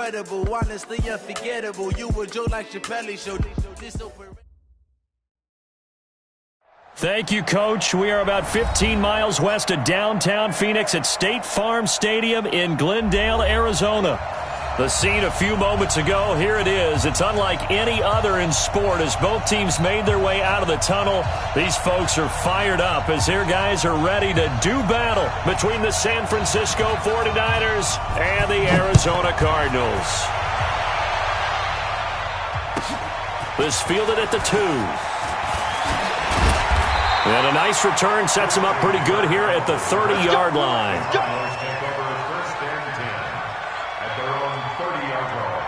incredible, honestly unforgettable. You were Joe like Chappelle Show. This open. Thank you, Coach. We are about 15 miles west of downtown Phoenix at State Farm Stadium in Glendale, Arizona. The scene a few moments ago, here it is. It's unlike any other in sport as both teams made their way out of the tunnel. These folks are fired up as their guys are ready to do battle between the San Francisco 49ers and the Arizona Cardinals. This fielded at the 2. And a nice return sets him up pretty good here at the 30-yard line. First and 10 at their own 30-yard line.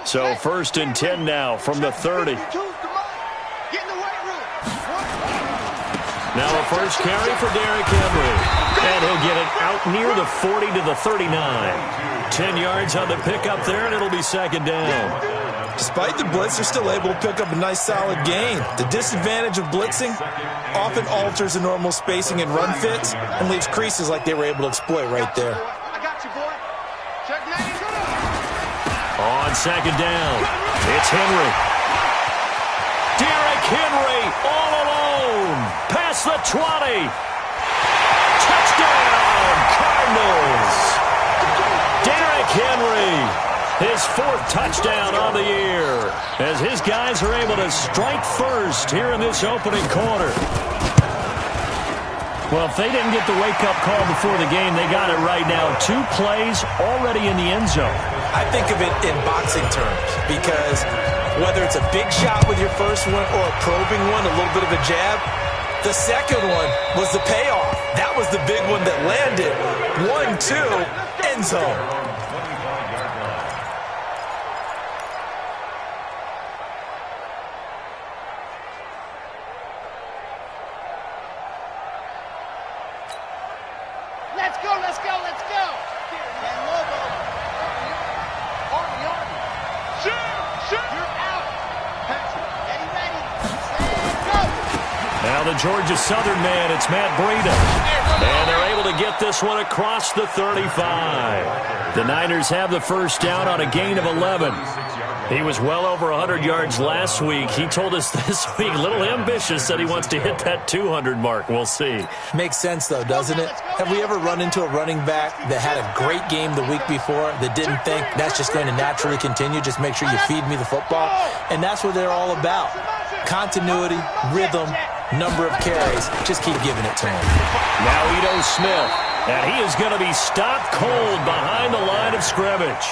So first and 10 now from the 30. Now a first carry for Derrick Henry. And he'll get it out near the 40 to the 39. 10 yards on the pickup there, and it'll be second down. Despite the blitz, they're still able to pick up a nice solid gain. The disadvantage of blitzing often alters the normal spacing and run fits and leaves creases like they were able to exploit right there. On second down, it's Henry. Derrick Henry all alone. Past the 20. Touchdown, Cardinals. Derrick Henry, his 4th touchdown on the year, as his guys are able to strike first here in this opening quarter. Well, if they didn't get the wake-up call before the game, they got it right now. 2 plays already in the end zone. I think of it in boxing terms because whether it's a big shot with your first one or a probing one, a little bit of a jab, the second one was the payoff. That was the big one that landed. 1-2, end zone. Georgia Southern man, it's Matt Breida. And they're able to get this one across the 35. The Niners have the first down on a gain of 11. He was well over 100 yards last week. He told us this week, a little ambitious, that he wants to hit that 200 mark. We'll see. Makes sense, though, doesn't it? Have we ever run into a running back that had a great game the week before that didn't think that's just going to naturally continue? Just make sure you feed me the football. And that's what they're all about. Continuity, rhythm, number of carries. Just keep giving it to him. Now Ito Smith. And he is going to be stopped cold behind the line of scrimmage.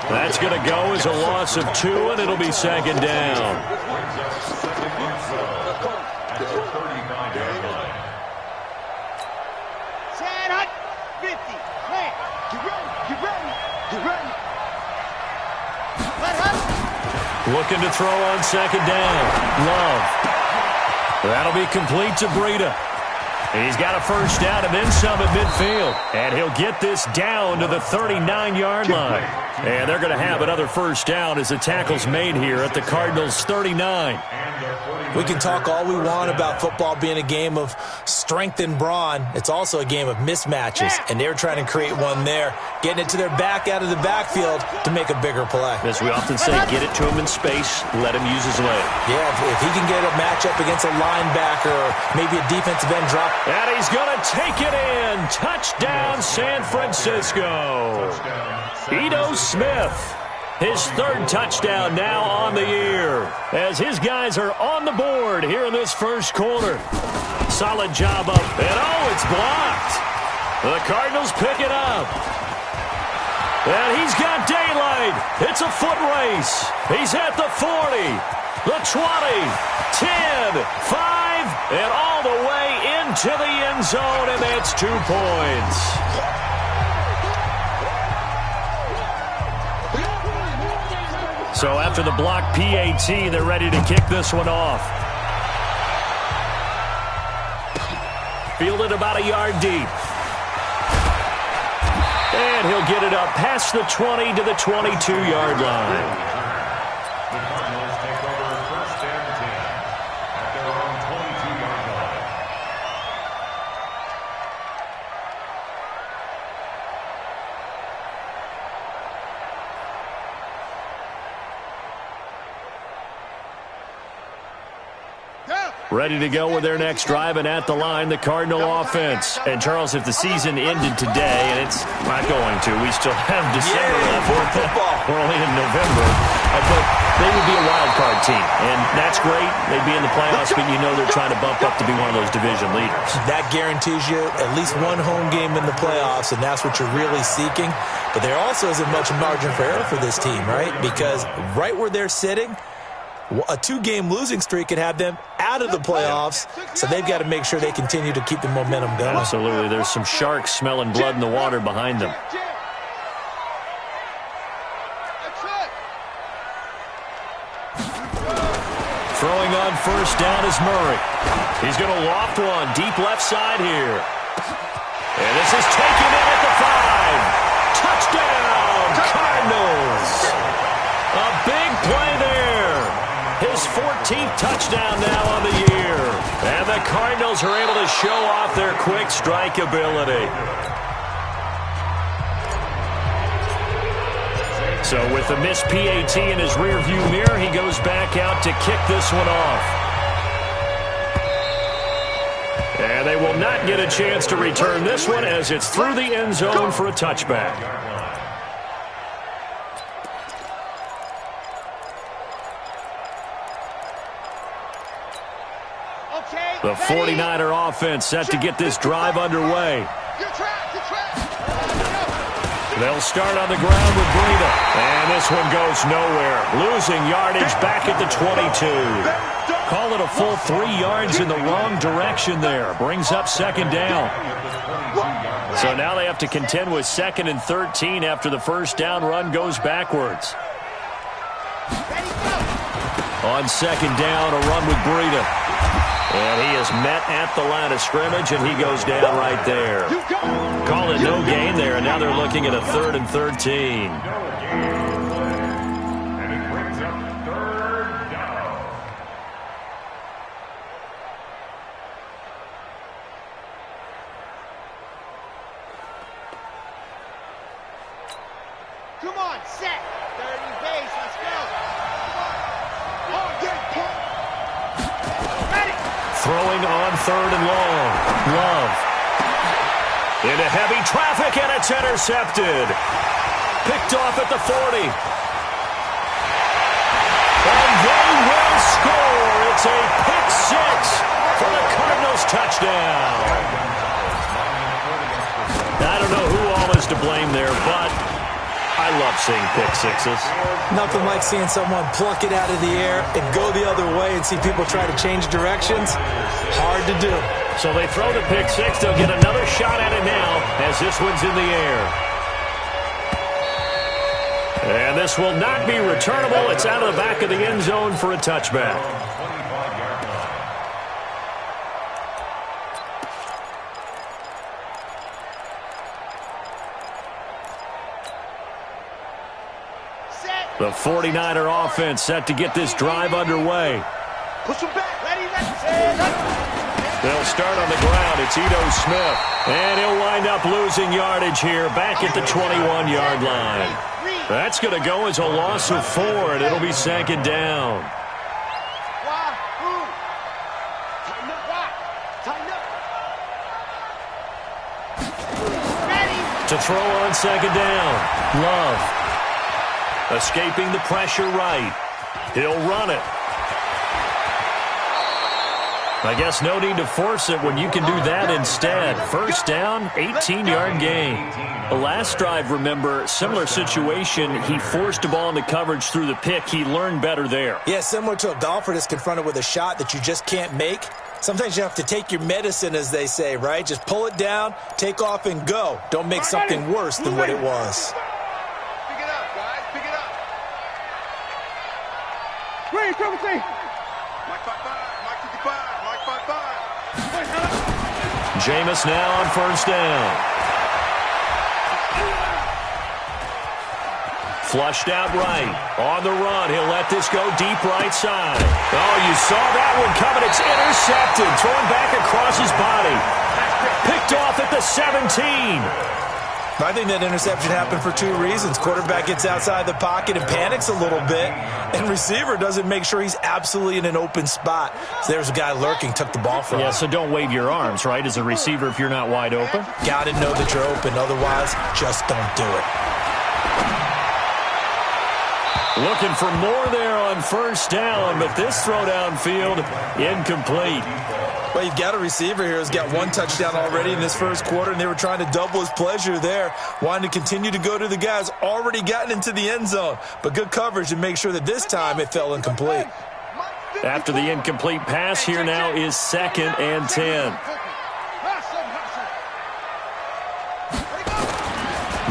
That's going to go as a loss of 2, and it'll be second down. Looking to throw on second down. Love. That'll be complete to Breida. He's got a first down and then some at midfield. And he'll get this down to the 39-yard line. And they're going to have another first down as the tackle's made here at the Cardinals' 39. We can talk all we want about football being a game of strength and brawn. It's also a game of mismatches, and they're trying to create one there, getting it to their back out of the backfield to make a bigger play. As we often say, get it to him in space, let him use his leg. Yeah, if he can get a matchup against a linebacker or maybe a defensive end drop. And he's going to take it in. Touchdown, San Francisco. Ito Smith. His 3rd touchdown now on the year as his guys are on the board here in this first quarter. Solid job up. And oh, it's blocked. The Cardinals pick it up. And he's got daylight. It's a foot race. He's at the 40, the 20, 10, 5, and all the way into the end zone, and that's 2 points. So after the block PAT, they're ready to kick this one off. Fielded about a yard deep. And he'll get it up past the 20 to the 22-yard line. The Cardinals take over first and 10 at their own 22-yard line. Ready to go with their next drive, and at the line, the Cardinal offense. And, Charles, if the season ended today, and it's not going to, we still have December left. We're only in November. But they would be a wild card team, and that's great. They'd be in the playoffs, but you know they're trying to bump up to be one of those division leaders. That guarantees you at least one home game in the playoffs, and that's what you're really seeking. But there also isn't much margin for error for this team, right? Because right where they're sitting, a 2-game losing streak could have them out of the playoffs, so they've got to make sure they continue to keep the momentum going. Absolutely. There's some sharks smelling blood in the water behind them. Throwing on first down is Murray. He's going to loft one deep left side here. And this is taken in at the 5. Touchdown, Cardinals. A big play there. His 14th touchdown now on the year. And the Cardinals are able to show off their quick strike ability. So with the missed PAT in his rearview mirror, he goes back out to kick this one off. And they will not get a chance to return this one as it's through the end zone for a touchback. The 49er offense set to get this drive underway. They'll start on the ground with Breida. And this one goes nowhere. Losing yardage back at the 22. Call it a full 3 yards in the wrong direction there. Brings up second down. So now they have to contend with 2nd and 13 after the first down run goes backwards. On second down, a run with Breida. And he is met at the line of scrimmage, and he goes down right there. Call it no gain there, and now they're looking at a 3rd and 13. And it brings up 3rd down. Come on, set. 30 base, let's go. Hard get ready. Throwing on 3rd and long. Love. Into heavy traffic, and it's intercepted. Picked off at the 40. And they will score. It's a pick 6 for the Cardinals touchdown. I don't know who all is to blame there, but I love seeing pick 6s. Nothing like seeing someone pluck it out of the air and go the other way and see people try to change directions. Hard to do. So they throw the pick 6. They'll get another shot at it now as this one's in the air. And this will not be returnable. It's out of the back of the end zone for a touchback. The 49er offense set to get this drive underway. Push him back. Ready, ready. They'll start on the ground. It's Ito Smith. And he'll wind up losing yardage here back at the 21-yard line. That's going to go as a loss of 4, and it'll be 2nd down. To throw on 2nd down. Love. Escaping the pressure right. He'll run it. I guess no need to force it when you can do that instead. First down, 18-yard gain. The last drive, remember, similar situation. He forced a ball into coverage through the pick. He learned better there. Yeah, similar to a golfer that's confronted with a shot that you just can't make. Sometimes you have to take your medicine, as they say, right? Just pull it down, take off, and go. Don't make something worse than what it was. Pick it up, guys. Pick it up. Wait, come see. Mike 55. Mike 55. Mike 55. Jameis now on first down. Flushed out right. On the run. He'll let this go deep right side. Oh, you saw that one coming. It's intercepted. Thrown back across his body. Picked off at the 17. I think that interception happened for two reasons. Quarterback gets outside the pocket and panics a little bit, and receiver doesn't make sure he's absolutely in an open spot. So there's a guy lurking, took the ball from him. Yeah, so don't wave your arms, right, as a receiver if you're not wide open? Got to know that you're open. Otherwise, just don't do it. Looking for more there on first down, but this throw downfield, incomplete. Well, you've got a receiver here who's got one touchdown already in this first quarter, and they were trying to double his pleasure there, wanting to continue to go to the guys already gotten into the end zone. But good coverage to make sure that this time it fell incomplete. After the incomplete pass, here now is 2nd and 10.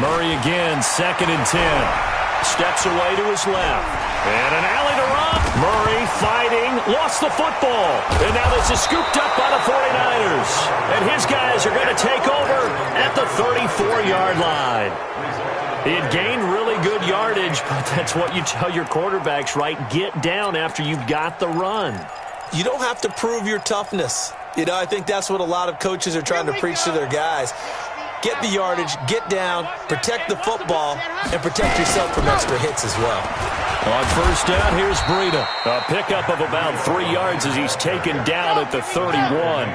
Murray again, 2nd and 10. Steps away to his left. And an alley to run. Murray fighting. Lost the football. And now this is scooped up by the 49ers. And his guys are going to take over at the 34-yard line. He had gained really good yardage, but that's what you tell your quarterbacks, right? Get down after you've got the run. You don't have to prove your toughness. You know, I think that's what a lot of coaches are trying to preach to their guys. Get the yardage, get down, protect the football, and protect yourself from extra hits as well. On first down, here's Breida. A pickup of about 3 yards as he's taken down at the 31.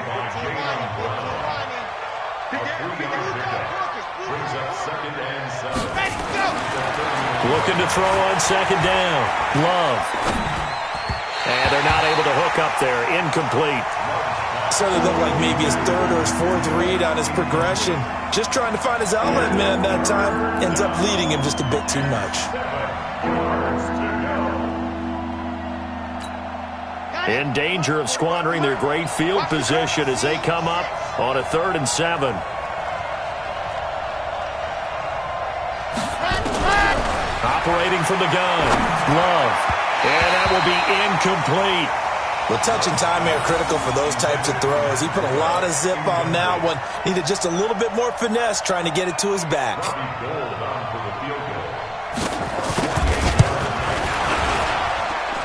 Looking to throw on 2nd down. Love. And they're not able to hook up there. Incomplete. Started to look like maybe his 3rd or his 4th read on his progression. Just trying to find his outlet man that time. Ends up leading him just a bit too much. In danger of squandering their great field position as they come up on a 3rd and 7. Operating from the gun. Love. And that will be incomplete. Well, touch and timing are critical for those types of throws. He put a lot of zip on that one. Needed just a little bit more finesse trying to get it to his back.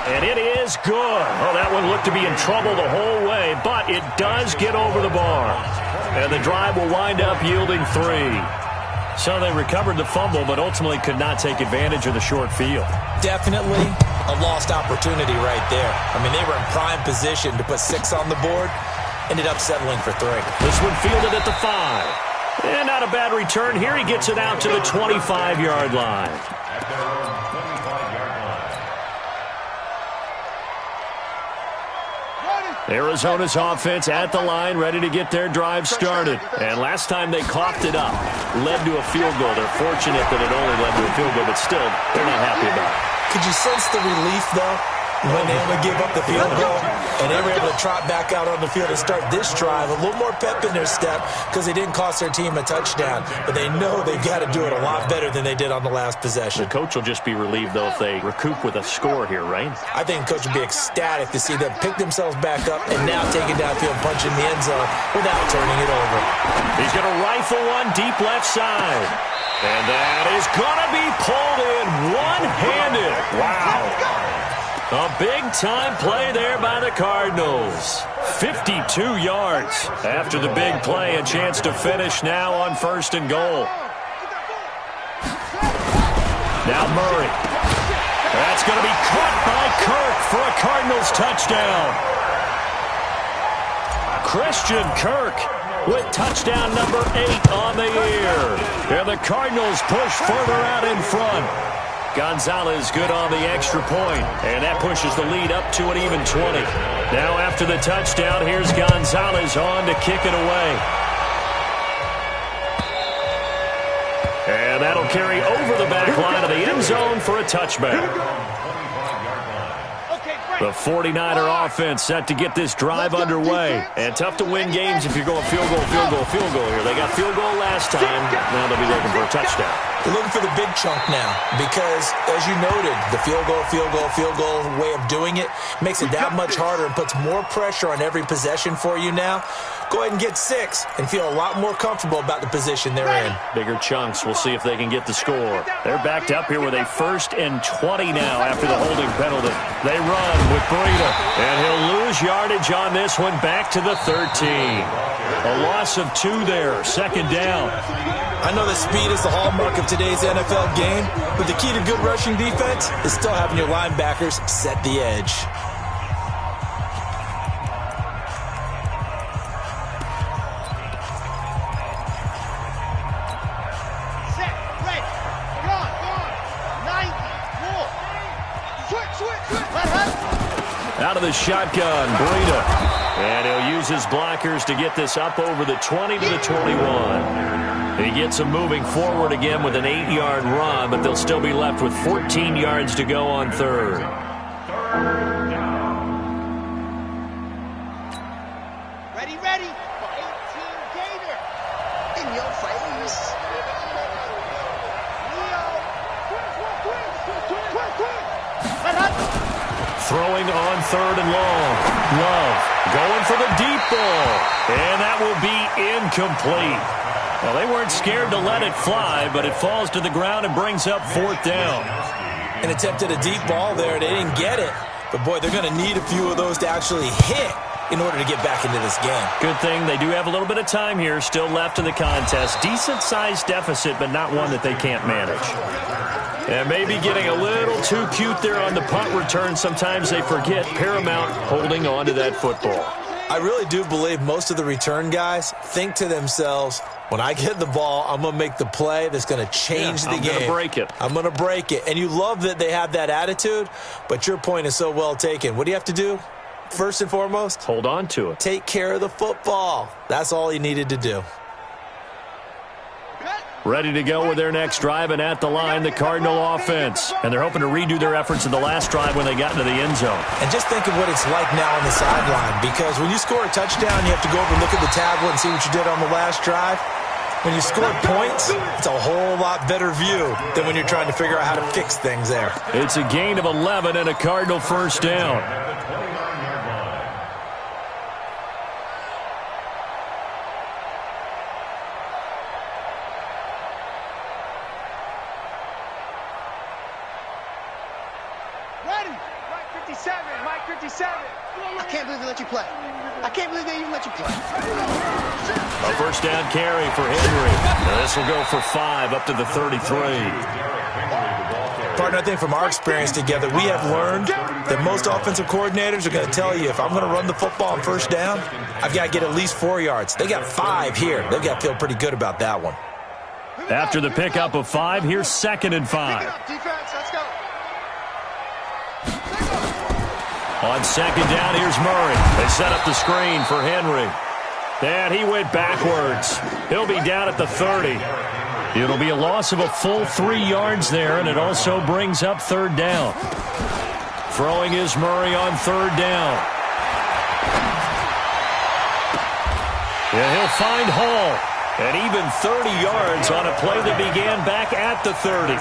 And it is good. Oh, that one looked to be in trouble the whole way, but it does get over the bar. And the drive will wind up yielding 3. So they recovered the fumble, but ultimately could not take advantage of the short field. Definitely a lost opportunity right there. I mean, they were in prime position to put 6 on the board. Ended up settling for 3. This one fielded at the 5. And not a bad return. Here he gets it out to the 25-yard line. Arizona's offense at the line, ready to get their drive started. And last time they coughed it up, led to a field goal. They're fortunate that it only led to a field goal, but still, they're not happy about it. Could you sense the relief, though, when they only gave up the field goal and they were able to trot back out on the field and start this drive? A little more pep in their step because they didn't cost their team a touchdown, but they know they've got to do it a lot better than they did on the last possession. The coach will just be relieved, though, if they recoup with a score here, right? I think the coach would be ecstatic to see them pick themselves back up and now take it downfield, punch in the end zone without turning it over. He's going to rifle one deep left side. And that is going to be pulled in one-handed. Wow. A big-time play there by the Cardinals. 52 yards after the big play. A chance to finish now on 1st and goal. Now Murray. That's going to be caught by Kirk for a Cardinals touchdown. Christian Kirk with touchdown number 8 on the year. And the Cardinals push further out in front. Gonzalez good on the extra point, and that pushes the lead up to an even 20. Now after the touchdown, here's Gonzalez on to kick it away. And that'll carry over the back line of the end zone for a touchback. The 49er offense set to get this drive underway. And tough to win games if you're going field goal here. They got field goal last time. Now they'll be looking for a touchdown. They're looking for the big chunk now because, as you noted, the field goal way of doing it makes it that much harder and puts more pressure on every possession for you now. go ahead and get 6 and feel a lot more comfortable about the position they're in. Bigger chunks. We'll see if they can get the score. They're backed up here with a 1st and 20 now after the holding penalty. They run with Breida, and he'll lose yardage on this one back to the 13. A loss of 2 there, 2nd down. I know that speed is the hallmark of today's NFL game, but the key to good rushing defense is still having your linebackers set the edge. Set, ready. Go on. 90, more. Switch. Out of the shotgun, Breida. And he'll use his blockers to get this up over the 20 to the 21. He gets them moving forward again with an 8-yard run, but they'll still be left with 14 yards to go on 3rd. Ready. For 18 Gator. In your face. Leo. Quick. Throwing on 3rd and long. Love going for the deep ball. And that will be incomplete. Well, they weren't scared to let it fly, but it falls to the ground and brings up 4th down. An attempt at a deep ball there. They didn't get it. But, boy, they're going to need a few of those to actually hit in order to get back into this game. Good thing they do have a little bit of time here still left in the contest. Decent-sized deficit, but not one that they can't manage. And maybe getting a little too cute there on the punt return. Sometimes they forget paramount holding on to that football. I really do believe most of the return guys think to themselves, when I get the ball, I'm going to make the play that's going to change the game. I'm going to break it. I'm going to break it. And you love that they have that attitude, but your point is so well taken. What do you have to do? First and foremost, hold on to it. Take care of the football. That's all he needed to do. Ready to go with their next drive, and at the line, the Cardinal offense. And they're hoping to redo their efforts in the last drive when they got into the end zone. And just think of what it's like now on the sideline, because when you score a touchdown, you have to go over and look at the tablet and see what you did on the last drive. When you score points, it's a whole lot better view than when you're trying to figure out how to fix things there. It's a gain of 11 and a Cardinal 1st down. Mike 57. I can't believe they let you play. I can't believe they even let you play. A 1st down carry for Henry. Now this will go for 5 up to the 33. Partner, I think from our experience together, we have learned that most offensive coordinators are going to tell you, if I'm going to run the football on 1st down, I've got to get at least 4 yards. They got 5 here. They've got to feel pretty good about that one. After the pickup of 5, here's 2nd and 5. Defense, let's go. On 2nd down, here's Murray. They set up the screen for Henry. And he went backwards. He'll be down at the 30. It'll be a loss of a full 3 yards there, and it also brings up 3rd down. Throwing is Murray on 3rd down. And he'll find Hall. And even 30 yards on a play that began back at the 30.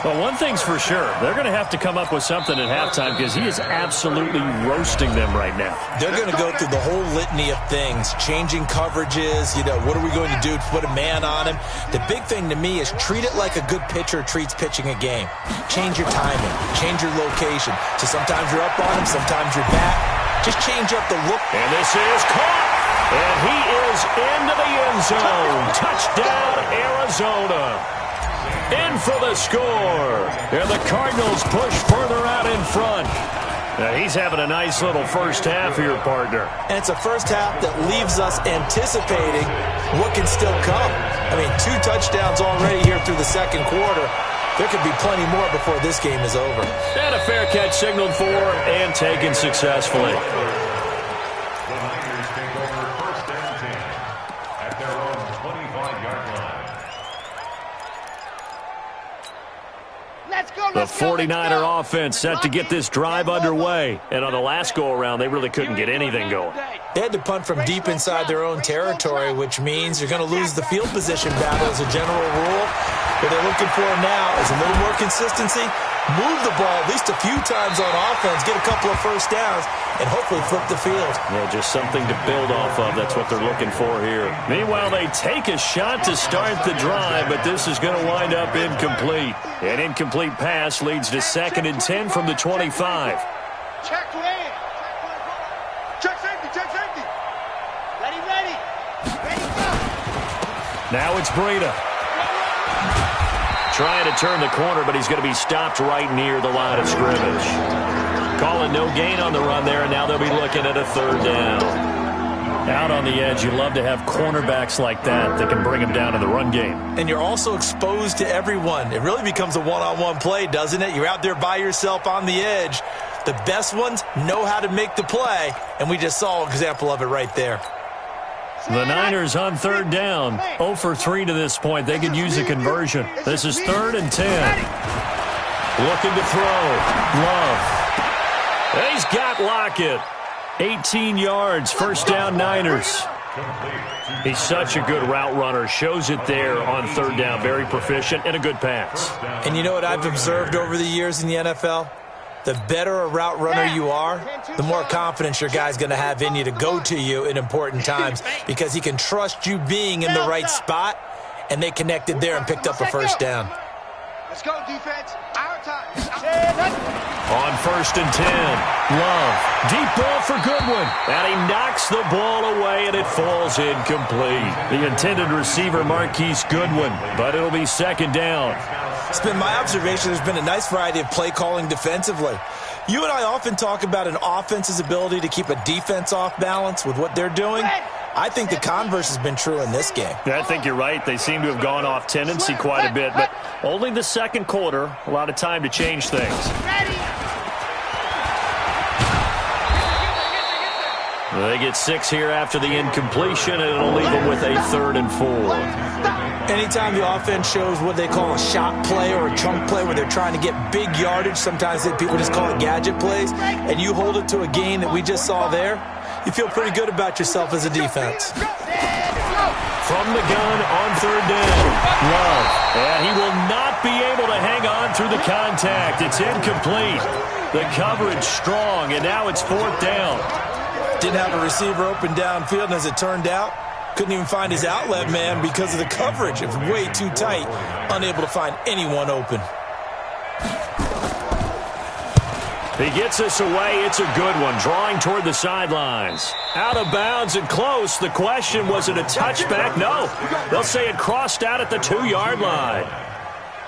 Well, one thing's for sure. They're going to have to come up with something at halftime because he is absolutely roasting them right now. They're going to go through the whole litany of things, changing coverages, what are we going to do to put a man on him? The big thing to me is treat it like a good pitcher treats pitching a game. Change your timing, change your location. So sometimes you're up on him, sometimes you're back. Just change up the look. And this is caught. And he is into the end zone. Touchdown, Arizona. In for the score. And the Cardinals push further out in front. Now he's having a nice little first half here, partner. And it's a first half that leaves us anticipating what can still come. I mean, 2 touchdowns already here through the 2nd quarter. There could be plenty more before this game is over. And a fair catch signaled for and taken successfully. The 49er offense set to get this drive underway. And on the last go-around, they really couldn't get anything going. They had to punt from deep inside their own territory, which means you're going to lose the field position battle as a general rule. What they're looking for now is a little more consistency, move the ball at least a few times on offense, get a couple of first downs, and hopefully flip the field. Yeah, just something to build off of. That's what they're looking for here. Meanwhile, they take a shot to start the drive, but this is going to wind up incomplete. An incomplete pass leads to 2nd and 10 from the 25. Check land. Check safety. Check safety. Ready. Ready, go. Now it's Breida. Trying to turn the corner, but he's going to be stopped right near the line of scrimmage. Calling no gain on the run there, and now they'll be looking at a 3rd down. Out on the edge, you love to have cornerbacks like that can bring them down in the run game. And you're also exposed to everyone. It really becomes a one-on-one play, doesn't it? You're out there by yourself on the edge. The best ones know how to make the play, and we just saw an example of it right there. The Niners on 3rd down. 0 for 3 to this point. They could use a conversion. This is 3rd and 10. Looking to throw. Love. He's got Lockett. 18 yards. 1st down Niners. He's such a good route runner. Shows it there on 3rd down. Very proficient and a good pass. And you know what I've observed over the years in the NFL? The better a route runner you are, the more confidence your guy's going to have in you to go to you in important times because he can trust you being in the right spot, and they connected there and picked up a 1st down. Let's go, defense. Our time. On 1st and 10, Love. Deep ball for Goodwin. And he knocks the ball away, and it falls incomplete. The intended receiver, Marquise Goodwin, but it'll be 2nd down. It's been my observation there's been a nice variety of play calling defensively. You and I often talk about an offense's ability to keep a defense off balance with what they're doing. I think the converse has been true in this game. Yeah, I think you're right. They seem to have gone off tendency quite a bit, but only the 2nd quarter, a lot of time to change things. They get 6 here after the incompletion, and it'll leave them with a 3rd and 4. Anytime the offense shows what they call a shot play or a chunk play where they're trying to get big yardage, sometimes people just call it gadget plays, and you hold it to a gain that we just saw there, you feel pretty good about yourself as a defense. From the gun on 3rd down, Love. And he will not be able to hang on through the contact. It's incomplete. The coverage strong, and now it's 4th down. Didn't have a receiver open downfield, and as it turned out, couldn't even find his outlet man because of the coverage. It was way too tight, unable to find anyone open. He gets us away. It's a good one. Drawing toward the sidelines. Out of bounds and close. The question, was it a touchback? No. They'll say it crossed out at the 2-yard line.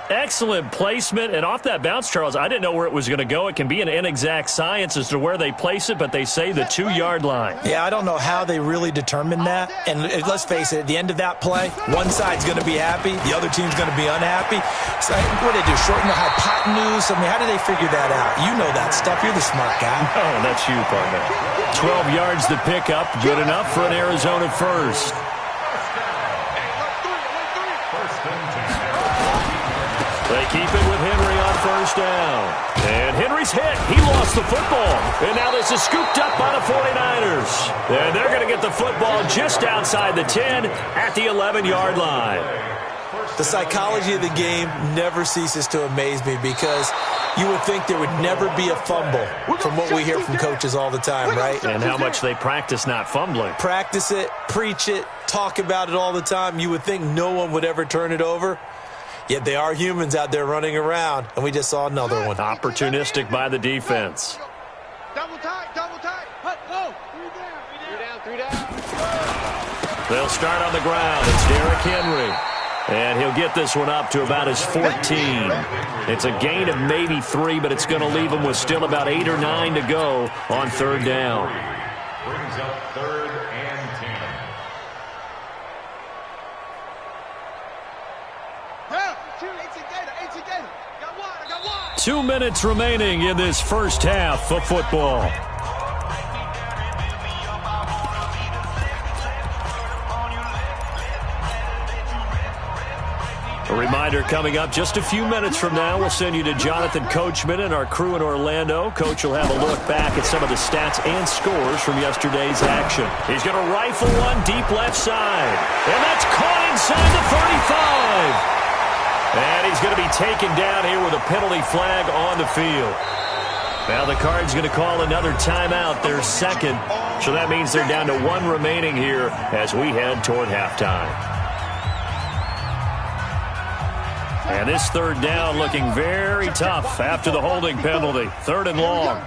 Excellent placement, and off that bounce, Charles, I didn't know where it was going to go. It can be an inexact science as to where they place it, but they say the 2-yard line. Yeah, I don't know how they really determined that. And let's face it, at the end of that play, one side's going to be happy, the other team's going to be unhappy. So what do they do, shorten the hypotenuse? I mean, how do they figure that out? You know that stuff. You're the smart guy. Oh, that's you, partner. 12 yards to pick up. Good enough for an Arizona 1st. They keep it with Henry on 1st down. And Henry's hit. He lost the football. And now this is scooped up by the 49ers. And they're going to get the football just outside the 10 at the 11-yard line. The psychology of the game never ceases to amaze me because you would think there would never be a fumble from what we hear from coaches all the time, right? And how much they practice not fumbling. Practice it, preach it, talk about it all the time. You would think no one would ever turn it over. Yet they are humans out there running around, and we just saw another one. Opportunistic by the defense. Double tight. Go. 3 down. They'll start on the ground. It's Derrick Henry. And he'll get this one up to about his 14. It's a gain of maybe 3, but it's going to leave him with still about 8 or 9 to go on 3rd down. Brings up 3rd and 10. 2 minutes remaining in this first half of football. A reminder coming up just a few minutes from now, we'll send you to Jonathan Coachman and our crew in Orlando. Coach will have a look back at some of the stats and scores from yesterday's action. He's going to rifle one deep left side. And that's caught inside the 35. And he's going to be taken down here with a penalty flag on the field. Now the Cards going to call another timeout, their second. So that means they're down to one remaining here as we head toward halftime. And this third down looking very tough after the holding penalty. Third and long.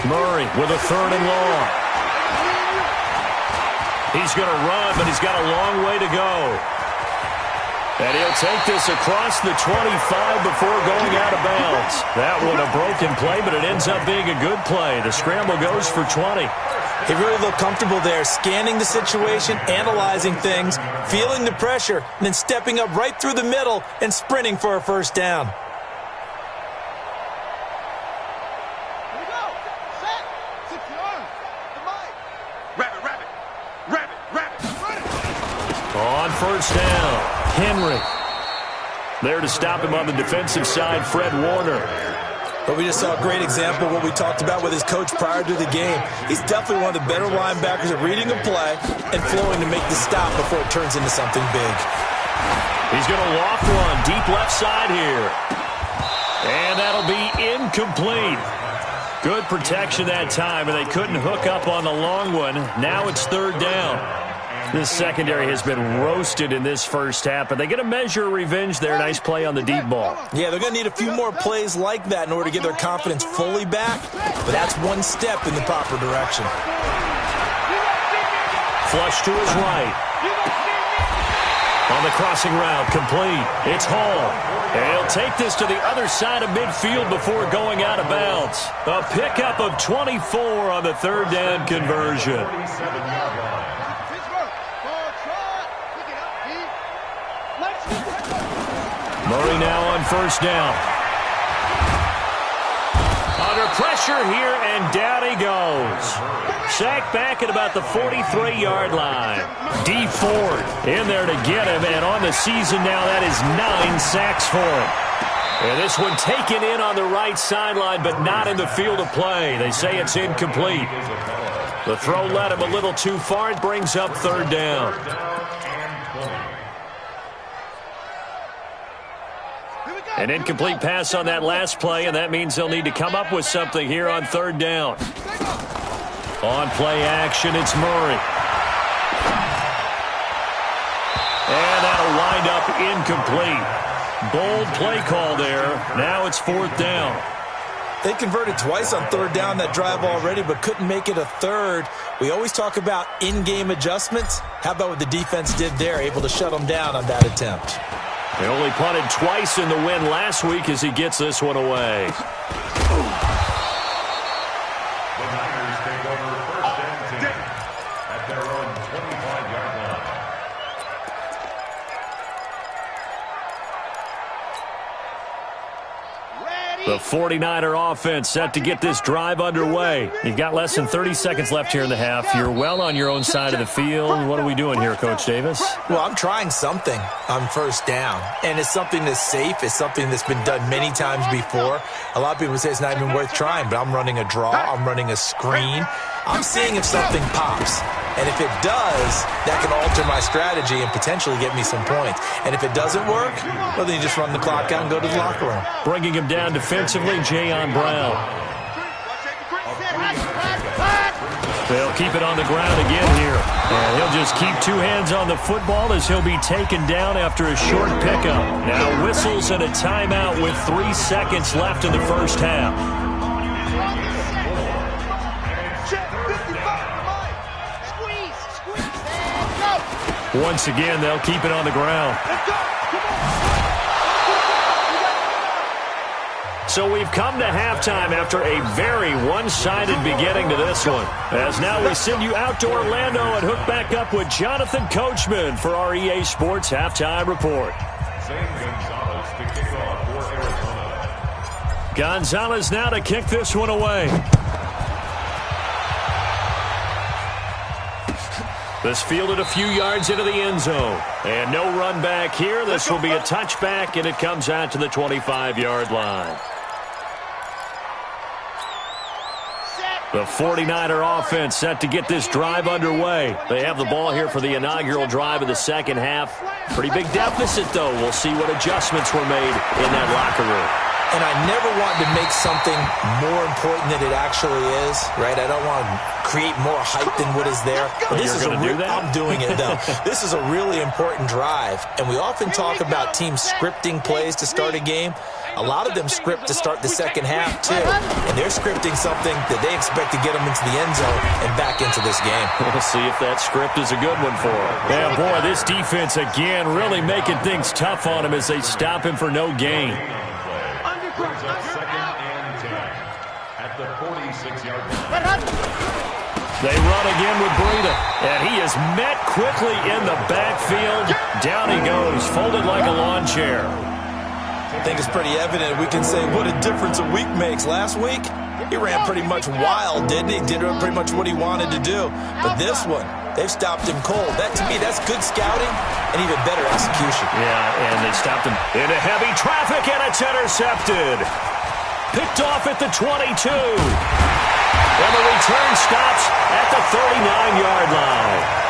Murray with a third and long. He's going to run, but he's got a long way to go. And he'll take this across the 25 before going out of bounds. That one a broken play, but it ends up being a good play. The scramble goes for 20. He really looked comfortable there, scanning the situation, analyzing things, feeling the pressure, and then stepping up right through the middle and sprinting for a first down. Here we go. Set. 60 yards. The mic. Rabbit. On first down, Henry. There to stop him on the defensive side, Fred Warner. But we just saw a great example of what we talked about with his coach prior to the game. He's definitely one of the better linebackers at reading a play and flowing to make the stop before it turns into something big. He's going to loft one deep left side here. And that'll be incomplete. Good protection that time, and they couldn't hook up on the long one. Now it's third down. This secondary has been roasted in this first half, but they get a measure of revenge there. Nice play on the deep ball. Yeah, they're going to need a few more plays like that in order to get their confidence fully back, but that's one step in the proper direction. Flush to his right. On the crossing route, complete. It's Hall. And he'll take this to the other side of midfield before going out of bounds. A pickup of 24 on the third down conversion. Murray now on first down. Under pressure here, and down he goes. Sacked back at about the 43-yard line. D. Ford in there to get him, and on the season now, that is 9 sacks for him. And this one taken in on the right sideline, but not in the field of play. They say it's incomplete. The throw led him a little too far. It brings up third down. An incomplete pass on that last play, and that means they'll need to come up with something here on third down. On play action, it's Murray. And that'll wind up incomplete. Bold play call there. Now it's fourth down. They converted twice on third down that drive already, but couldn't make it a third. We always talk about in-game adjustments. How about what the defense did there, able to shut them down on that attempt? They only punted twice in the win last week as he gets this one away. The Niners take over first and 10 at their own 25-yard line. The 49er offense set to get this drive underway. You've got less than 30 seconds left here in the half. You're well on your own side of the field. What are we doing here, Coach Davis? Well, I'm trying something on first down, and it's something that's safe. It's something that's been done many times before. A lot of people say it's not even worth trying, but I'm running a draw. I'm running a screen. I'm seeing if something pops. And if it does, that can alter my strategy and potentially get me some points. And if it doesn't work, well, then you just run the clock out and go to the locker room. Bringing him down defensively, Jayon Brown. They'll keep it on the ground again here. And he'll just keep two hands on the football as he'll be taken down after a short pickup. Now whistles and a timeout with 3 seconds left in the first half. Once again, they'll keep it on the ground. So we've come to halftime after a very one-sided beginning to this one. As now we send you out to Orlando and hook back up with Jonathan Coachman for our EA Sports Halftime Report. Gonzalez to kick off for Arizona. Gonzalez now to kick this one away. This fielded a few yards into the end zone. And no run back here. This will be a touchback, and it comes out to the 25-yard line. The 49er offense set to get this drive underway. They have the ball here for the inaugural drive of the second half. Pretty big deficit, though. We'll see what adjustments were made in that locker room. And I never want to make something more important than it actually is, right? I don't want to create more hype than what is there. But this is I'm doing it, though. This is a really important drive. And we often talk about teams scripting plays to start a game. A lot of them script to start the second half, too. And they're scripting something that they expect to get them into the end zone and back into this game. We'll see if that script is a good one for them. Yeah, boy, this defense, again, really making things tough on him as they stop him for no gain. Second and 10 at the 46-yard line. They run again with Breida, and he is met quickly in the backfield. Down he goes, folded like a lawn chair. I think it's pretty evident. We can say what a difference a week makes. Last week, he ran pretty much wild, didn't he? Did pretty much what he wanted to do. But this one, they've stopped him cold. That, to me, that's good scouting and even better execution. Yeah, and they stopped him into heavy traffic, and it's intercepted. Picked off at the 22. And the return stops at the 39-yard line.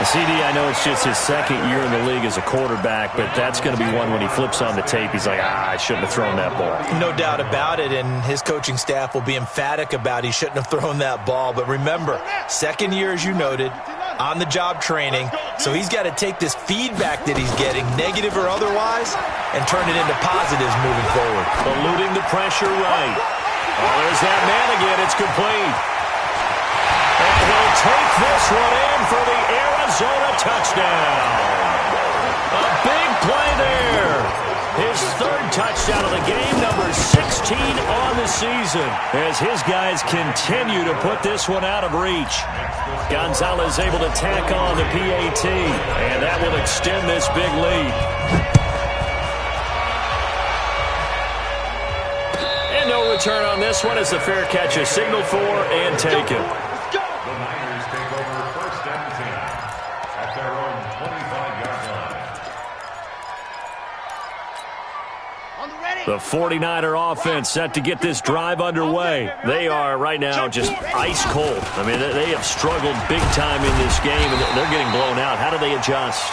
CD, I know it's just his second year in the league as a quarterback, but that's going to be one when he flips on the tape. He's like, I shouldn't have thrown that ball. No doubt about it, and his coaching staff will be emphatic about he shouldn't have thrown that ball. But remember, second year, as you noted, on-the-job training, so he's got to take this feedback that he's getting, negative or otherwise, and turn it into positives moving forward. Eluding the pressure right. Oh, there's that man again. It's complete. And he'll take this one in for the Arizona touchdown. A big play there. His third touchdown of the game, number 16 on the season, as his guys continue to put this one out of reach. Gonzalez able to tack on the PAT, and that will extend this big lead. And no return on this one as the fair catch is signaled for and taken. The Niners take over first and 10 at their own 25-yard line. The 49er offense set to get this drive underway. They are right now just ice cold. I mean, they have struggled big time in this game, and they're getting blown out. How do they adjust?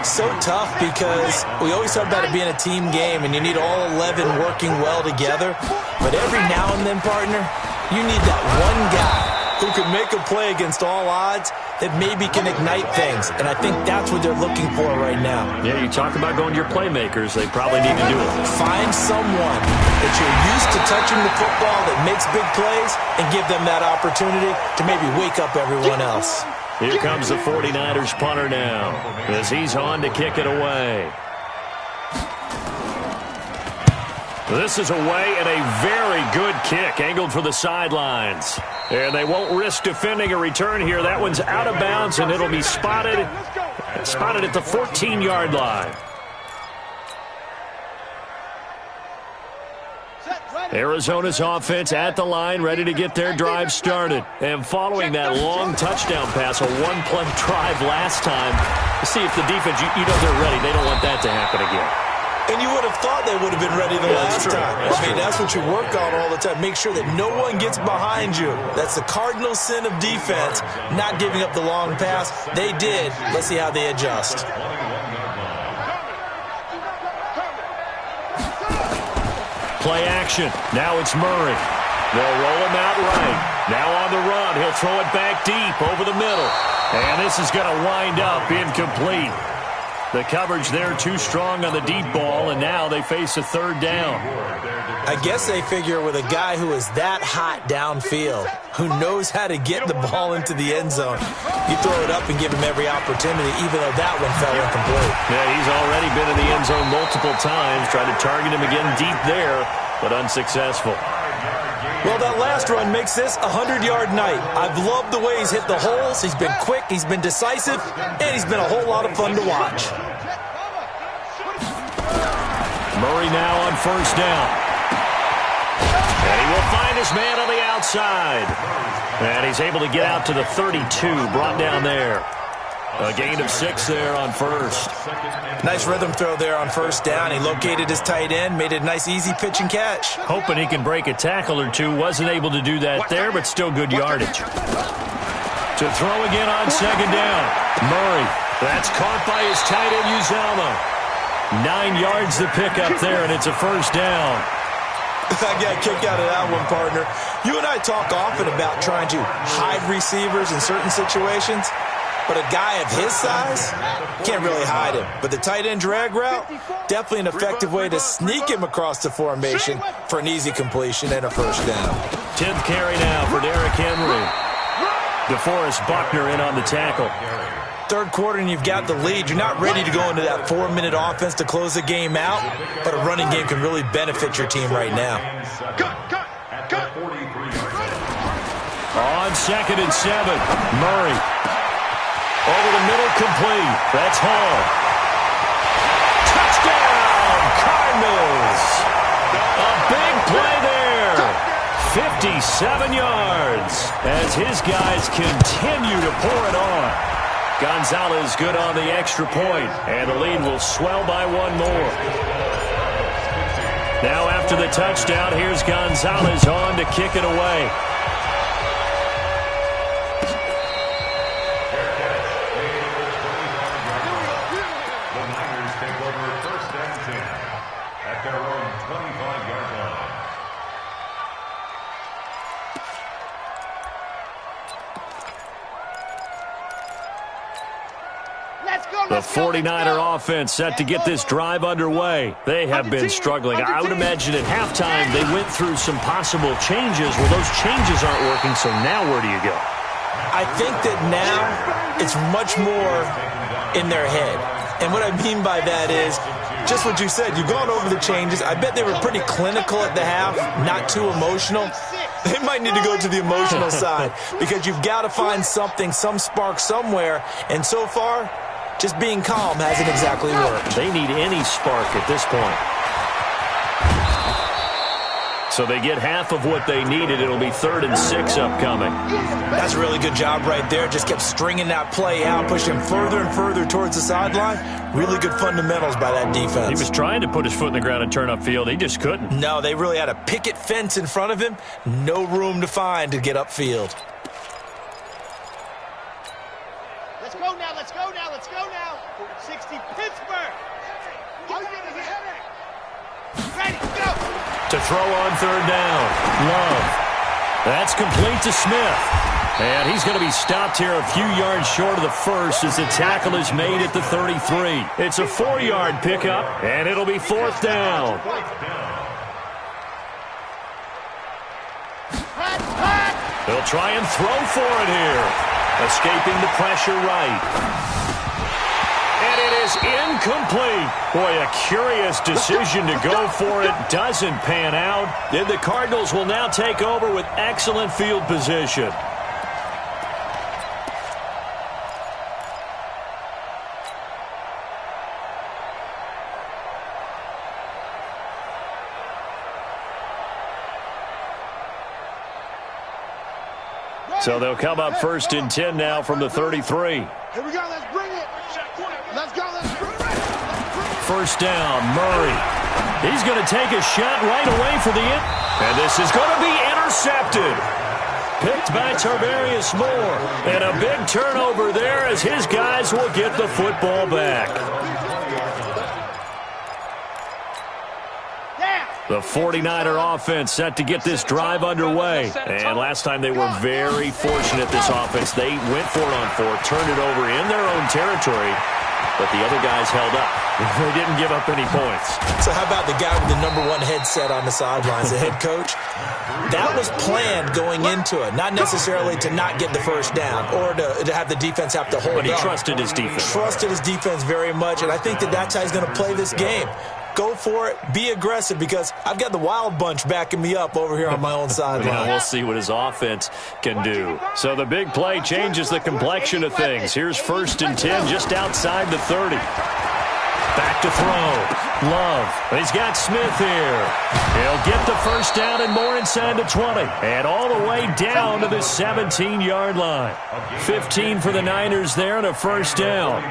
So tough because we always talk about it being a team game, and you need all 11 working well together. But every now and then, partner, you need that one guy who can make a play against all odds that maybe can ignite things. And I think that's what they're looking for right now. Yeah, you talk about going to your playmakers. They probably need to do it. Find someone that you're used to touching the football that makes big plays and give them that opportunity to maybe wake up everyone else. Here comes the 49ers punter now as he's on to kick it away. This is away and a very good kick angled for the sidelines. And they won't risk defending a return here. That one's out of bounds, and it'll be spotted at the 14-yard line. Arizona's offense at the line, ready to get their drive started. And following that long touchdown pass, a one-play drive last time, to see if the defense, you know they're ready. They don't want that to happen again. And you would have thought they would have been ready the last time. That's what you work on all the time. Make sure that no one gets behind you. That's the cardinal sin of defense, not giving up the long pass. They did. Let's see how they adjust. Play action. Now it's Murray. They'll roll him out right. Now on the run. He'll throw it back deep over the middle. And this is going to wind up incomplete. The coverage there too strong on the deep ball, and now they face a third down. I guess they figure with a guy who is that hot downfield, who knows how to get the ball into the end zone, you throw it up and give him every opportunity, even though that one fell incomplete. Yeah, he's already been in the end zone multiple times, tried to target him again deep there, but unsuccessful. Well, that last run makes this a 100-yard night. I've loved the way he's hit the holes. He's been quick, he's been decisive, and he's been a whole lot of fun to watch. Murray now on first down. And he will find his man on the outside. And he's able to get out to the 32, brought down there. A gain of 6 there on first. Nice rhythm throw there on first down. He located his tight end, made it a nice easy pitch and catch. Hoping he can break a tackle or two. Wasn't able to do that there, but still good yardage. To throw again on second down. Murray. That's caught by his tight end, Uzama. 9 yards to pick up there, and it's a first down. I got a kick out of that one, partner. You and I talk often about trying to hide receivers in certain situations, but a guy of his size can't really hide him. But the tight end drag route, definitely an effective way to sneak him across the formation for an easy completion and a first down. 10th carry now for Derrick Henry. DeForest Buckner in on the tackle. Third quarter and you've got the lead. You're not ready to go into that 4-minute offense to close the game out, but a running game can really benefit your team right now. On 2nd and 7, Murray. Over the middle, complete. That's Hall. Touchdown, Cardinals. A big play there. 57 yards as his guys continue to pour it on. Gonzalez good on the extra point, and the lead will swell by 1 more. Now after the touchdown, here's Gonzalez on to kick it away. The Niners take over 1st and 10 at their own 25-yard line. The 49er offense set to get this drive underway. They have been struggling. I would imagine at halftime they went through some possible changes. Well, those changes aren't working, so now where do you go? I think that now it's much more in their head. And what I mean by that is just what you said. You've gone over the changes. I bet they were pretty clinical at the half, not too emotional. They might need to go to the emotional side because you've got to find something, some spark somewhere. And so far, just being calm hasn't exactly worked. They need any spark at this point. So they get half of what they needed. It'll be 3rd and 6 upcoming. That's a really good job right there. Just kept stringing that play out, pushing further and further towards the sideline. Really good fundamentals by that defense. He was trying to put his foot in the ground and turn upfield. He just couldn't. No, they really had a picket fence in front of him. No room to find to get upfield. Let's go now, let's go now, let's go now. 60 Pittsburgh. Ready, go. To throw on 3rd down. Love. That's complete to Smith. And he's going to be stopped here a few yards short of the first as the tackle is made at the 33. It's a 4-yard pickup, and it'll be 4th down. They'll try and throw for it here. Escaping the pressure right. And it is incomplete. Boy, a curious decision to go for it. Doesn't pan out. Then the Cardinals will now take over with excellent field position. So they'll come up 1st and 10 now from the 33. Here we go, let's bring it. Let's go, let's bring it. 1st down, Murray. He's going to take a shot right away for the end. And this is going to be intercepted. Picked by Tarvarius Moore. And a big turnover there as his guys will get the football back. The 49er offense set to get this drive underway. And last time they were very fortunate, this offense. They went for it on 4, turned it over in their own territory, but the other guys held up. They didn't give up any points. So how about the guy with the #1 headset on the sidelines, the head coach? That was planned going into it, not necessarily to not get the first down or to have the defense have to hold up. But he trusted his defense. Trusted his defense very much, and I think that's how he's going to play this game. Go for it. Be aggressive because I've got the wild bunch backing me up over here on my own sideline. Yeah, we'll see what his offense can do. So the big play changes the complexion of things. Here's 1st and 10 just outside the 30. Back to throw. Love. He's got Smith here. He'll get the first down and more inside the 20. And all the way down to the 17-yard line. 15 for the Niners there and a first down.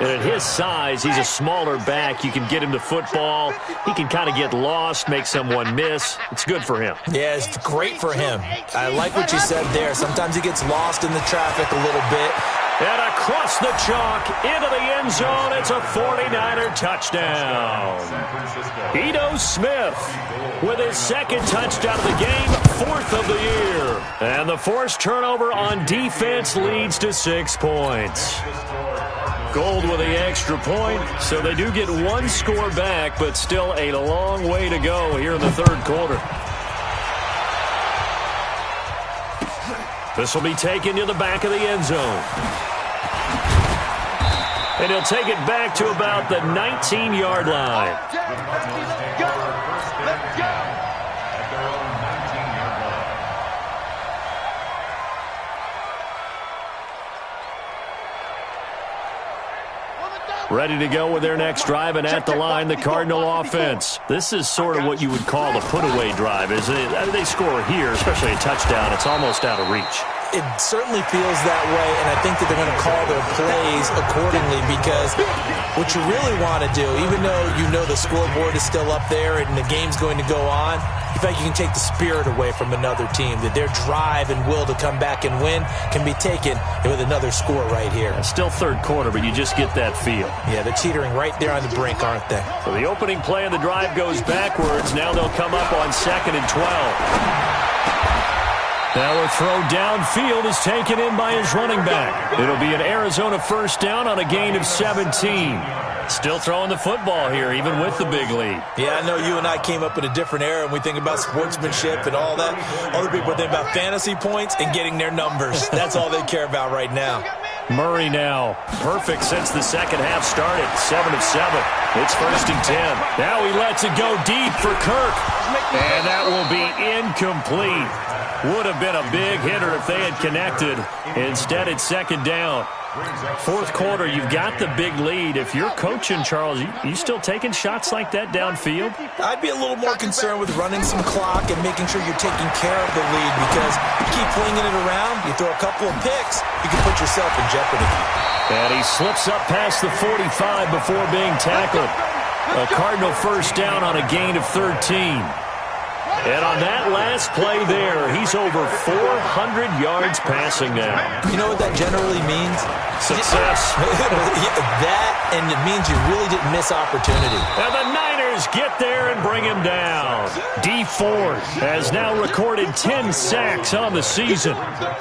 And at his size, he's a smaller back. You can get him to football. He can kind of get lost, make someone miss. It's good for him. Yeah, it's great for him. I like what you said there. Sometimes he gets lost in the traffic a little bit. And across the chalk, into the end zone, it's a 49er touchdown. Ito Smith with his second touchdown of the game, 4th of the year. And the forced turnover on defense leads to 6 points. Gold with the extra point, so they do get one score back, but still a long way to go here in the third quarter. This will be taken to the back of the end zone. And he'll take it back to about the 19-yard line. Let's go! Let's go! At their own 19-yard line. Ready to go with their next drive, and at the line, the Cardinal offense. This is sort of what you would call the put-away drive, isn't it? They score here, especially a touchdown. It's almost out of reach. It certainly feels that way, and I think that they're going to call their plays accordingly because what you really want to do, even though you know the scoreboard is still up there and the game's going to go on, in fact, you can take the spirit away from another team, that their drive and will to come back and win can be taken with another score right here. It's still third quarter, but you just get that feel. Yeah, they're teetering right there on the brink, aren't they? So the opening play of the drive goes backwards. Now they'll come up on 2nd and 12. Now a throw downfield is taken in by his running back. It'll be an Arizona first down on a gain of 17. Still throwing the football here, even with the big lead. Yeah, I know you and I came up in a different era, and we think about sportsmanship and all that. Other people think about fantasy points and getting their numbers. That's all they care about right now. Murray now, perfect since the second half started, 7 of 7. It's 1st and 10. Now he lets it go deep for Kirk. And that will be incomplete. Would have been a big hitter if they had connected. Instead, it's 2nd down. Fourth quarter, you've got the big lead. If you're coaching, Charles, you still taking shots like that downfield? I'd be a little more concerned with running some clock and making sure you're taking care of the lead because you keep flinging it around, you throw a couple of picks, you can put yourself in jeopardy. And he slips up past the 45 before being tackled. A Cardinal first down on a gain of 13. And on that last play there, he's over 400 yards passing now. You know what that generally means? Success. That, and it means you really didn't miss opportunity. And the Niners get there and bring him down. Dee Ford has now recorded 10 sacks on the season.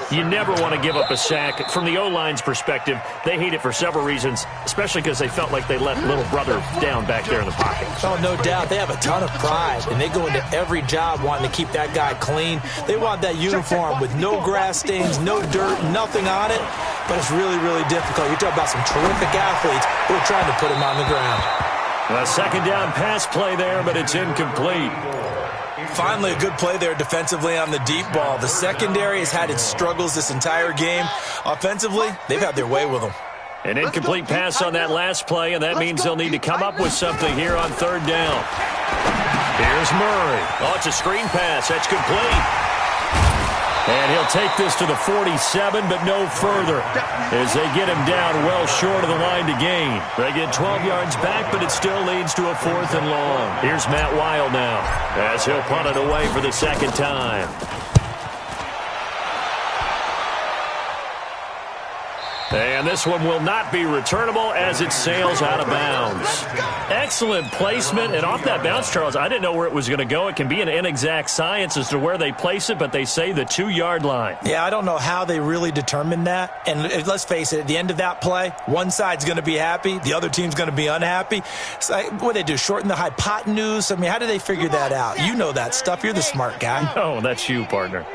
You never want to give up a sack. From the O-line's perspective, they hate it for several reasons, especially because they felt like they let little brother down back there in the pocket. Oh, no doubt. They have a ton of pride, and they go into every job wanting to keep that guy clean. They want that uniform with no grass stains, no dirt, nothing on it. But it's really, really difficult. You're talking about some terrific athletes who are trying to put him on the ground. A second down pass play there, but it's incomplete. Finally, a good play there defensively on the deep ball. The secondary has had its struggles this entire game. Offensively, they've had their way with them. An incomplete pass on that last play, and that means they'll need to come up with something here on 3rd down. Here's Murray. Oh, it's a screen pass. That's complete. And he'll take this to the 47, but no further as they get him down well short of the line to gain. They get 12 yards back, but it still leads to a 4th and long. Here's Matt Wild now as he'll punt it away for the second time. And this one will not be returnable as it sails out of bounds. Excellent placement. And off that bounce, Charles, I didn't know where it was going to go. It can be an inexact science as to where they place it, but they say the 2-yard line. Yeah, I don't know how they really determined that. And let's face it, at the end of that play, one side's going to be happy, the other team's going to be unhappy. So what do they do, shorten the hypotenuse? I mean, how do they figure that out? You know that stuff. You're the smart guy. Oh, that's you, partner.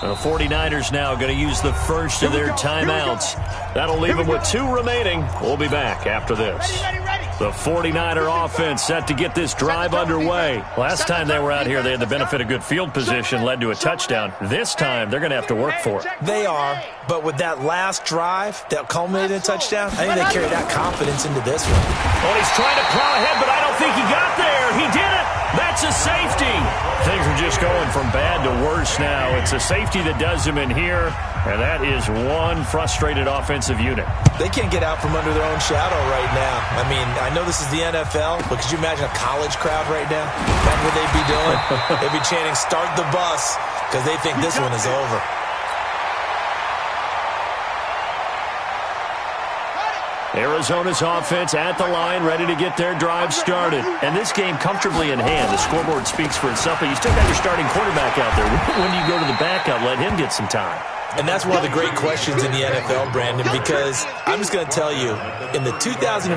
The 49ers now going to use the first of their timeouts. That'll leave them with 2 remaining. We'll be back after this. Ready, ready, ready. The 49er offense set to get this drive underway. Last time they were out here, they had the benefit of good field position, led to a touchdown. This time, they're going to have to work for it. They are, but with that last drive that culminated in a touchdown, I think they carry that confidence into this one. Oh, he's trying to plow ahead, but I don't think he got there. He did it. That's a safety. Things are just going from bad to worse now. It's a safety that does him in here, and that is one frustrated offensive unit. They can't get out from under their own shadow right now. I mean, I know this is the NFL, but could you imagine a college crowd right now? Imagine what they'd be doing. They'd be chanting, "Start the bus," because they think this one is over. Arizona's offense at the line, ready to get their drive started. And this game comfortably in hand. The scoreboard speaks for itself, but you still got your starting quarterback out there. When do you go to the backup, let him get some time? And that's one of the great questions in the NFL, Brandon, because I'm just going to tell you, in the 2015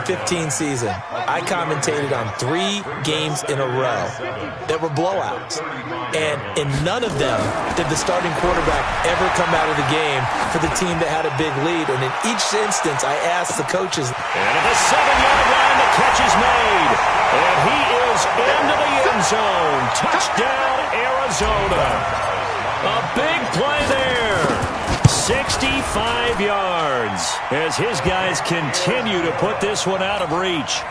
season, I commentated on 3 games in a row that were blowouts. And in none of them did the starting quarterback ever come out of the game for the team that had a big lead. And in each instance, I asked the coaches. And at the 7-yard line, the catch is made. And he is into the end zone. Touchdown, Arizona. A big play there. 65 yards as his guys continue to put this one out of reach.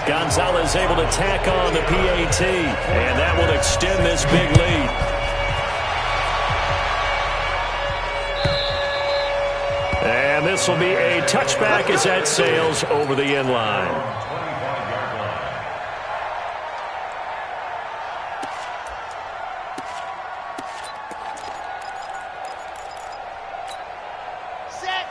Gonzalez able to tack on the PAT, and that will extend this big lead. And this will be a touchback as that sails over the end line.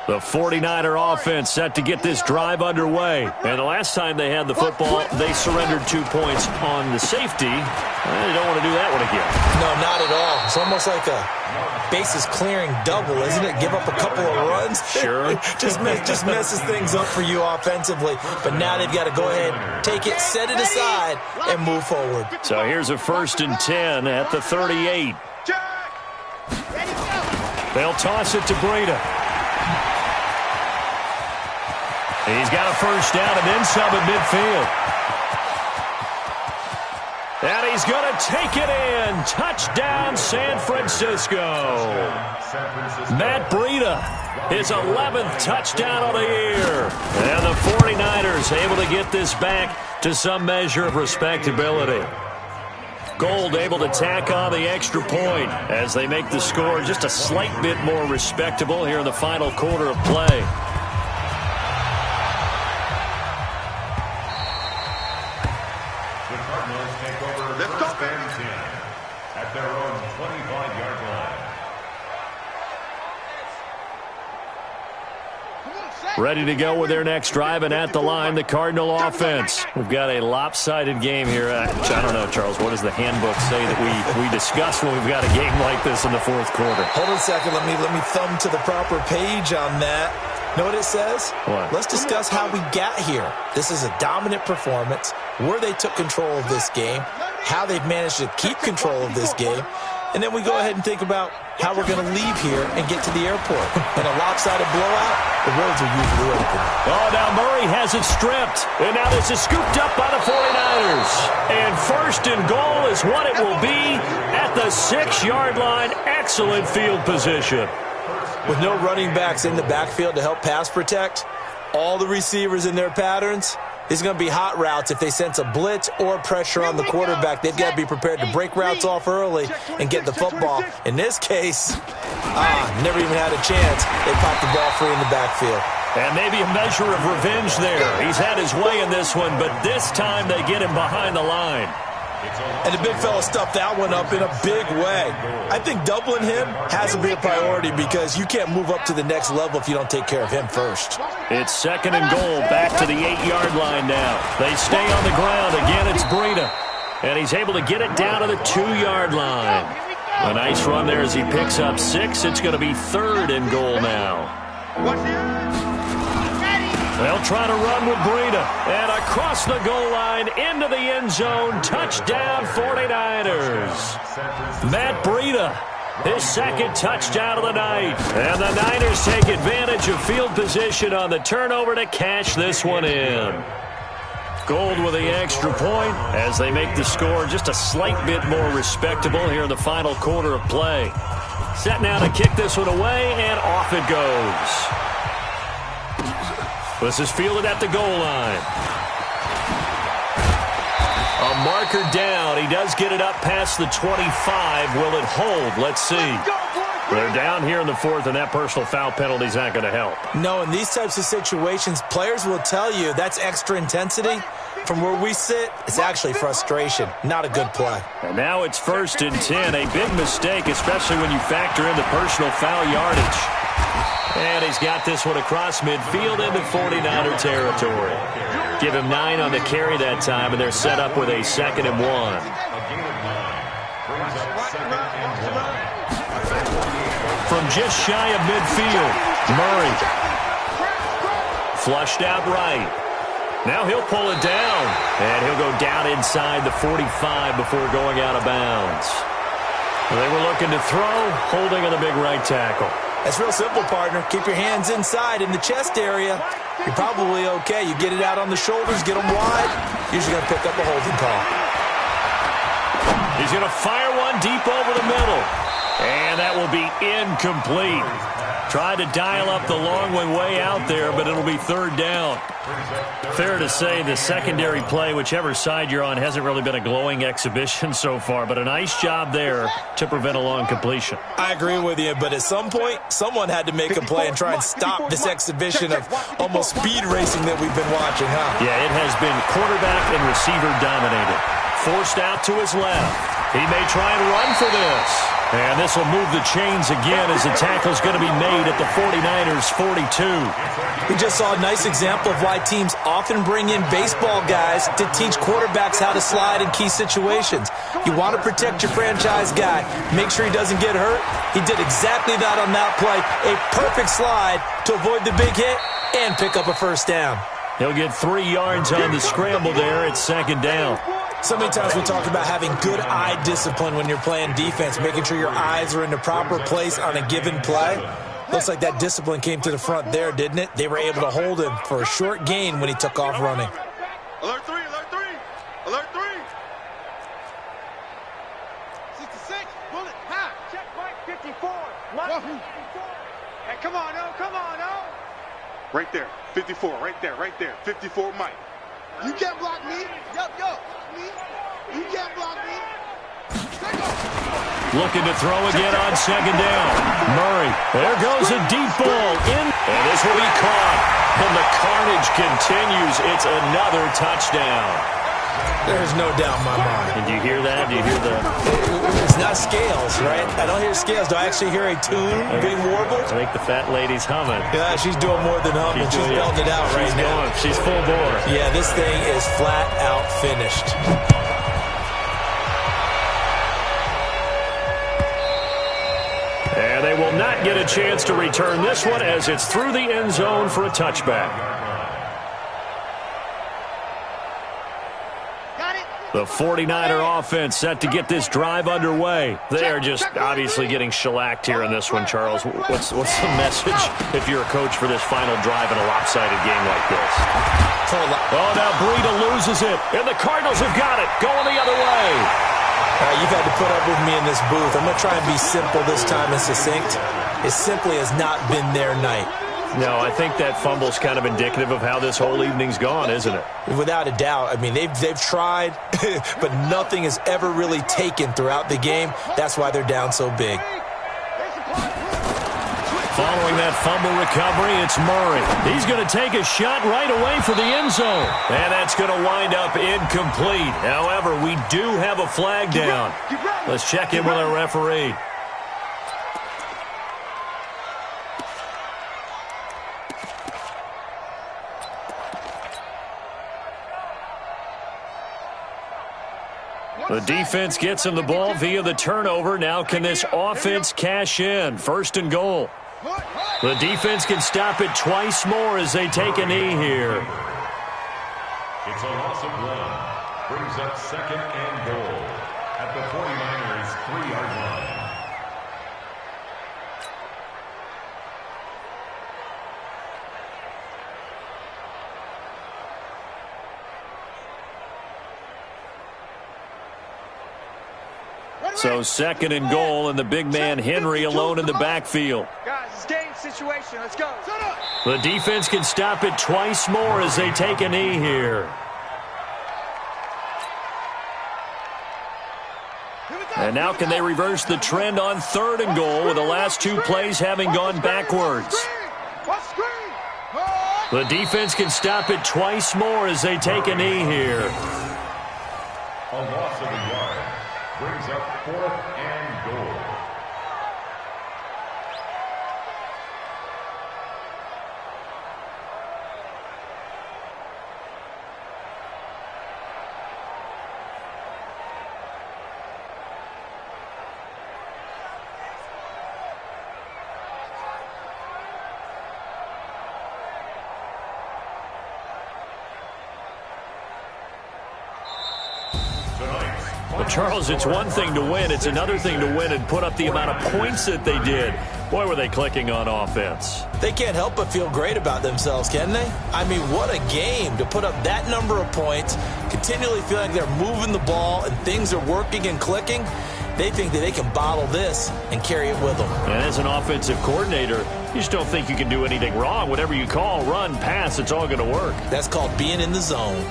The 49er offense set to get this drive underway. And the last time they had the football, they surrendered 2 points on the safety. They don't want to do that one again. No, not at all. It's almost like a bases clearing double, isn't it? Give up a couple of runs. Sure. just messes things up for you offensively. But now they've got to go ahead, take it, set it aside, and move forward. So here's a 1st and 10 at the 38. They'll toss it to Breida. He's got a first down and then some at midfield. And he's going to take it in. Touchdown, San Francisco. Matt Breida, his 11th touchdown of the year. And the 49ers able to get this back to some measure of respectability. Gold able to tack on the extra point as they make the score just a slight bit more respectable here in the final quarter of play. The Cardinals take over first and 10 at their own 25-yard line. Ready to go with their next drive, and at the line, the Cardinal offense. We've got a lopsided game here. I don't know, Charles, what does the handbook say that we discuss when we've got a game like this in the 4th quarter? Hold on a second. Let me thumb to the proper page on that. Know what it says? What? Let's discuss how we got here. This is a dominant performance, where they took control of this game, how they've managed to keep control of this game, and then we go ahead and think about how we're going to leave here and get to the airport. In a lopsided blowout, the roads are usually open. Oh, now Murray has it stripped, and now this is scooped up by the 49ers. And 1st and goal is what it will be at the 6-yard line. Excellent field position. With no running backs in the backfield to help pass protect, all the receivers in their patterns, these are going to be hot routes. If they sense a blitz or pressure on the quarterback, they've got to be prepared to break routes off early and get the football. In this case, never even had a chance. They popped the ball free in the backfield. And maybe a measure of revenge there. He's had his way in this one, but this time they get him behind the line. And the big fella stuffed that one up in a big way. I think doubling him has to be a priority because you can't move up to the next level if you don't take care of him first. It's 2nd and goal, back to the 8-yard line now. They stay on the ground. Again, it's Breida. And he's able to get it down to the 2-yard line. A nice run there as he picks up 6. It's going to be 3rd and goal now. They'll try to run with Breida. And across the goal line, into the end zone. Touchdown, 49ers. Matt Breida, his 2nd touchdown of the night. And the Niners take advantage of field position on the turnover to cash this one in. Gould with the extra point as they make the score just a slight bit more respectable here in the final quarter of play. Set now to kick this one away, and off it goes. This is fielded at the goal line. A marker down. He does get it up past the 25. Will it hold? Let's see. They're down here in the fourth, and that personal foul penalty is not going to help. No, in these types of situations, players will tell you that's extra intensity. From where we sit, it's actually frustration. Not a good play. And now it's 1st and 10. A big mistake, especially when you factor in the personal foul yardage. And he's got this one across midfield into 49er territory. Give him 9 on the carry that time, and they're set up with a 2nd and 1. From just shy of midfield, Murray. Flushed out right. Now he'll pull it down, and he'll go down inside the 45 before going out of bounds. They were looking to throw, holding on the big right tackle. That's real simple, partner. Keep your hands inside in the chest area. You're probably okay. You get it out on the shoulders, get them wide. Usually going to pick up a holding call. He's going to fire one deep over the middle. And that will be incomplete. Tried to dial up the long one way out there, but it'll be 3rd down. Fair to say the secondary play, whichever side you're on, hasn't really been a glowing exhibition so far, but a nice job there to prevent a long completion. I agree with you, but at some point, someone had to make a play and try and stop this exhibition of almost speed racing that we've been watching, huh? Yeah, it has been quarterback and receiver dominated. Forced out to his left. He may try and run for this. And this will move the chains again as the tackle's going to be made at the 49ers' 42. We just saw a nice example of why teams often bring in baseball guys to teach quarterbacks how to slide in key situations. You want to protect your franchise guy. Make sure he doesn't get hurt. He did exactly that on that play. A perfect slide to avoid the big hit and pick up a 1st down. He'll get 3 yards on the scramble there. It's 2nd down. So many times we talk about having good eye discipline when you're playing defense, making sure your eyes are in the proper place on a given play. Looks like that discipline came to the front there, didn't it? They were able to hold him for a short gain when he took off running. Alert 3, alert 3, alert 3. 66, bullet, high. Check Mike 54. Hey, come on, oh. Right there, 54, right there, 54 Mike. You can't block me. Yo, me. You can't block me. Looking to throw again on 2nd down. Murray. There goes a deep ball in. And this will be caught. And the carnage continues. It's another touchdown. There's no doubt in my mind. Did you hear that? Do you hear the... It's not scales, right? I don't hear scales. Do I actually hear a tune being warbled? I think the fat lady's humming. Yeah, she's doing more than humming. She's belting it out right now. She's full bore. Yeah, this thing is flat out finished. And they will not get a chance to return this one as it's through the end zone for a touchback. The 49er offense set to get this drive underway. They are just obviously getting shellacked here in this one, Charles. What's the message if you're a coach for this final drive in a lopsided game like this? Oh, now Breida loses it, and the Cardinals have got it, going the other way. You've had to put up with me in this booth. I'm going to try and be simple this time and succinct. It simply has not been their night. No, I think that fumble's kind of indicative of how this whole evening's gone, isn't it? Without a doubt. I mean, they've tried, but nothing has ever really taken throughout the game. That's why they're down so big. Following that fumble recovery, it's Murray. He's going to take a shot right away for the end zone. And that's going to wind up incomplete. However, we do have a flag down. Let's check in with our referee. The defense gets him the ball via the turnover. Now can this offense cash in? 1st and goal. The defense can stop it twice more as they take a knee here. It's a loss of 1. Brings up 2nd and goal at the 49ers' 3-yard line. So 2nd and goal, and the big man Henry alone in the backfield. Guys, it's game situation. Let's go. The defense can stop it twice more as they take a knee here. And now can they reverse the trend on 3rd and goal with the last 2 plays having gone backwards? The defense can stop it twice more as they take a knee here. A loss of a yard brings up 4th and goal. Well, Charles, it's one thing to win. It's another thing to win and put up the amount of points that they did. Boy, were they clicking on offense. They can't help but feel great about themselves, can they? I mean, what a game to put up that number of points, continually feeling like they're moving the ball and things are working and clicking. They think that they can bottle this and carry it with them. And as an offensive coordinator, you just don't think you can do anything wrong. Whatever you call, run, pass, it's all going to work. That's called being in the zone.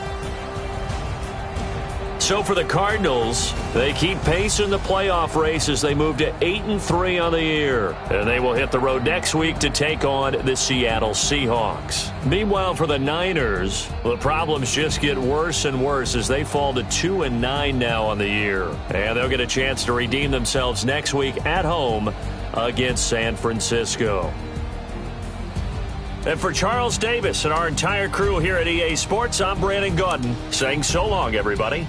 So for the Cardinals, they keep pace in the playoff race as they move to 8-3 on the year. And they will hit the road next week to take on the Seattle Seahawks. Meanwhile, for the Niners, the problems just get worse and worse as they fall to 2-9 now on the year. And they'll get a chance to redeem themselves next week at home against San Francisco. And for Charles Davis and our entire crew here at EA Sports, I'm Brandon Gaudin saying so long, everybody.